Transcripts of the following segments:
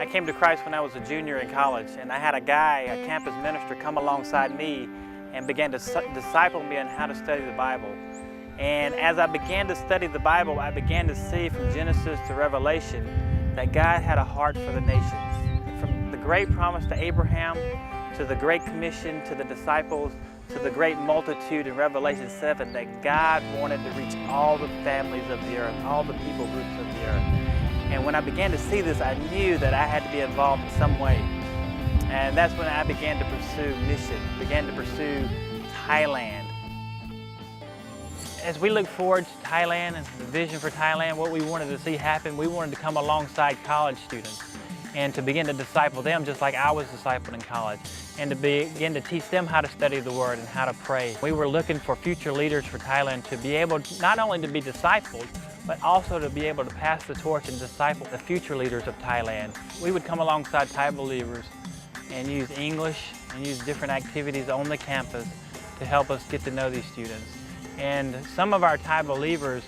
I came to Christ when I was a junior in college, and I had a guy, a campus minister, come alongside me and began to disciple me on how to study the Bible. And as I began to study the Bible, I began to see from Genesis to Revelation that God had a heart for the nations. From the great promise to Abraham, to the Great Commission, to the disciples, to the great multitude in Revelation 7, that God wanted to reach all the families of the earth, all the people groups of the earth. And when I began to see this, I knew that I had to be involved in some way. And that's when I began to pursue mission, began to pursue Thailand. As we look forward to Thailand and the vision for Thailand, what we wanted to see happen, we wanted to come alongside college students and to begin to disciple them just like I was discipled in college, and to begin to teach them how to study the Word and how to pray. We were looking for future leaders for Thailand to be able not only to be discipled, but also to be able to pass the torch and disciple the future leaders of Thailand. We would come alongside Thai believers and use English and use different activities on the campus to help us get to know these students. And some of our Thai believers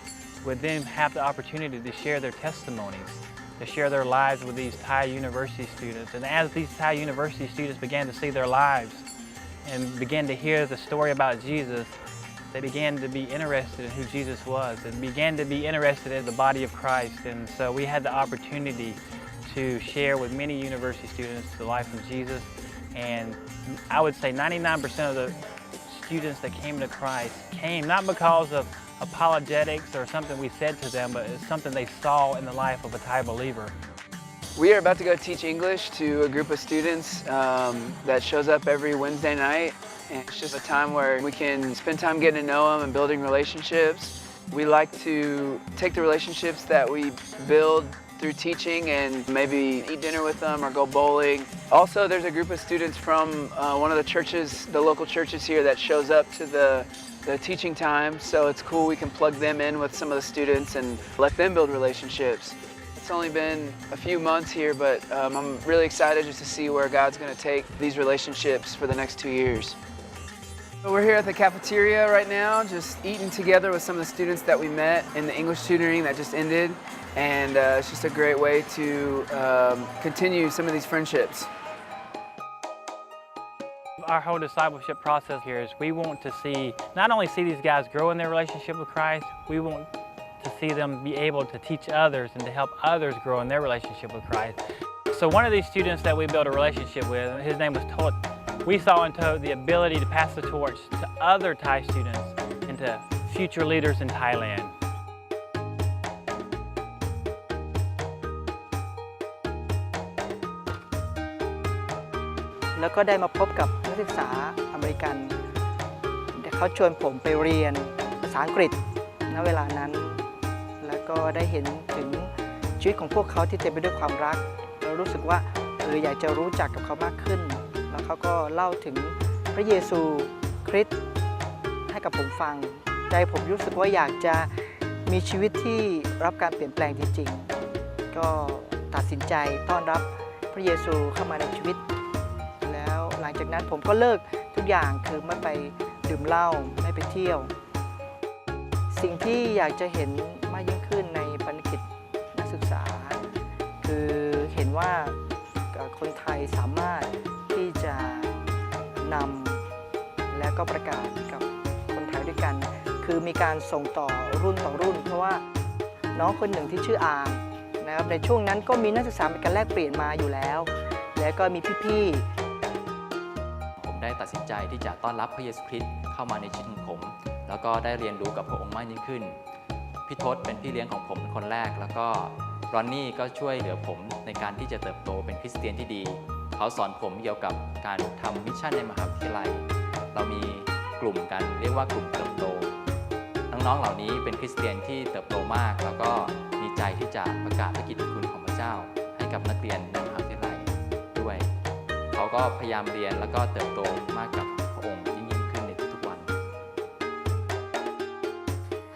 would then have the opportunity to share their testimonies, to share their lives with these Thai university students. And as these Thai university students began to see their lives and began to hear the story about Jesus, they began to be interested in who Jesus was and began to be interested in the body of Christ. And so we had the opportunity to share with many university students the life of Jesus. And I would say 99% of the students that came to Christ came not because of apologetics or something we said to them, but it's something they saw in the life of a Thai believer. We are about to go teach English to a group of students that shows up every Wednesday night. And it's just a time where we can spend time getting to know them and building relationships. We like to take the relationships that we build through teaching and maybe eat dinner with them or go bowling. Also, there's a group of students from one of the churches, the local churches here, that shows up to the teaching time. So it's cool, we can plug them in with some of the students and let them build relationships. It's only been a few months here, but I'm really excited just to see where God's going to take these relationships for the next 2 years. So we're here at the cafeteria right now, just eating together with some of the students that we met in the English tutoring that just ended. And it's just a great way to continue some of these friendships. Our whole discipleship process here is we want to see, not only see these guys grow in their relationship with Christ, we want to see them be able to teach others and to help others grow in their relationship with Christ. So one of these students that we built a relationship with, his name was Tot. We saw in Tot the ability to pass the torch to other Thai students and to future leaders in Thailand. แล้วก็ได้มาพบกับนักศึกษาอเมริกันเขาชวนผมไปเรียนภาษาอังกฤษณเวลานั้นแล้วก็ได้เห็นถึงชีวิตของพวกเขาที่เต็มไปด้วยความรักเรารู้สึกว่าอยากจะรู้จักกับเขามากขึ้นแล้วเขาก็เล่าถึงพระเยซูคริสต์ให้กับผมฟังใจผมรู้สึกว่าอยากจะมีชีวิตที่รับการเปลี่ยนแปลงจริงๆก็ตัดสินใจต้อนรับพระเยซูเข้ามาในชีวิตหลังจากนั้นผมก็เลิกทุกอย่างคือไม่ไปดื่มเหล้าไม่ไปเที่ยวสิ่งที่อยากจะเห็นมากยิ่งขึ้นในภารกิจนักศึกษาคือเห็นว่าคนไทยสามารถที่จะนำและก็ประกาศกับคนไทยด้วยกันคือมีการส่งต่อรุ่นต่อรุ่นเพราะว่าน้องคนหนึ่งที่ชื่ออาร์มนะครับในช่วงนั้นก็มีนักศึกษาเป็นการแลกเปลี่ยนมาอยู่แล้วแล้วก็มีพี่ๆได้ตัดสินใจที่จะต้อนรับพระเยซูคริสต์เข้ามาในชีวิตของผมแล้วก็ได้เรียนรู้กับพระองค์มากยิ่งขึ้นพี่ทศเป็นพี่เลี้ยงของผมเป็นคนแรกแล้วก็รอนนี่ก็ช่วยเหลือผมในการที่จะเติบโตเป็นคริสเตียนที่ดีเขาสอนผมเกี่ยวกับการทำมิชชั่นในมหาวิทยาลัยเรามีกลุ่มกันเรียกว่ากลุ่มเติบโตน้องๆเหล่านี้เป็นคริสเตียนที่เติบโตมากแล้วก็มีใจที่จะประกาศพระกิตติคุณของพระเจ้าให้กับนักเรียนในมหาวิทยาลัยด้วยเขาก็พยายามเรียนแล้วก็เติบโตมากกับพระองค์ยิ่งขึ้นในทุกๆวัน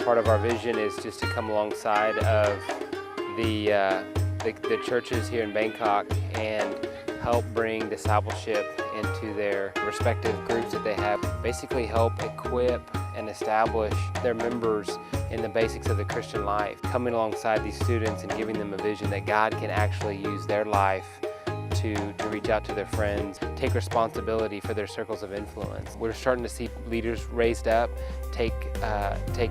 Part of our vision is just to come alongside of the churches here in Bangkok and help bring discipleship into their respective groups that they have. Basically help equip and establish their members in the basics of the Christian life, coming alongside these students and giving them a vision that God can actually use their life to reach out to their friends, take responsibility for their circles of influence. We're starting to see leaders raised up, take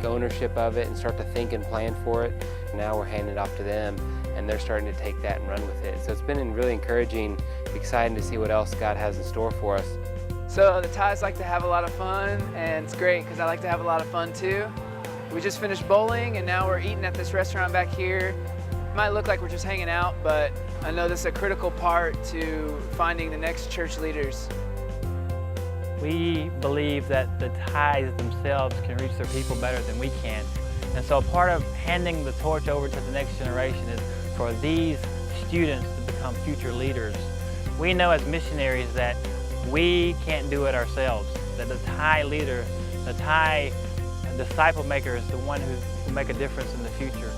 ownership of it and start to think and plan for it. Now we're handing it off to them and they're starting to take that and run with it. So it's been really encouraging, exciting to see what else God has in store for us. So the Thais like to have a lot of fun, and it's great because I like to have a lot of fun too. We just finished bowling and now we're eating at this restaurant back here. It might look like we're just hanging out, but I know this is a critical part to finding the next church leaders. We believe that the Thais themselves can reach their people better than we can. And so part of handing the torch over to the next generation is for these students to become future leaders. We know as missionaries that we can't do it ourselves, that the Thai leader, the Thai disciple maker is the one who will make a difference in the future.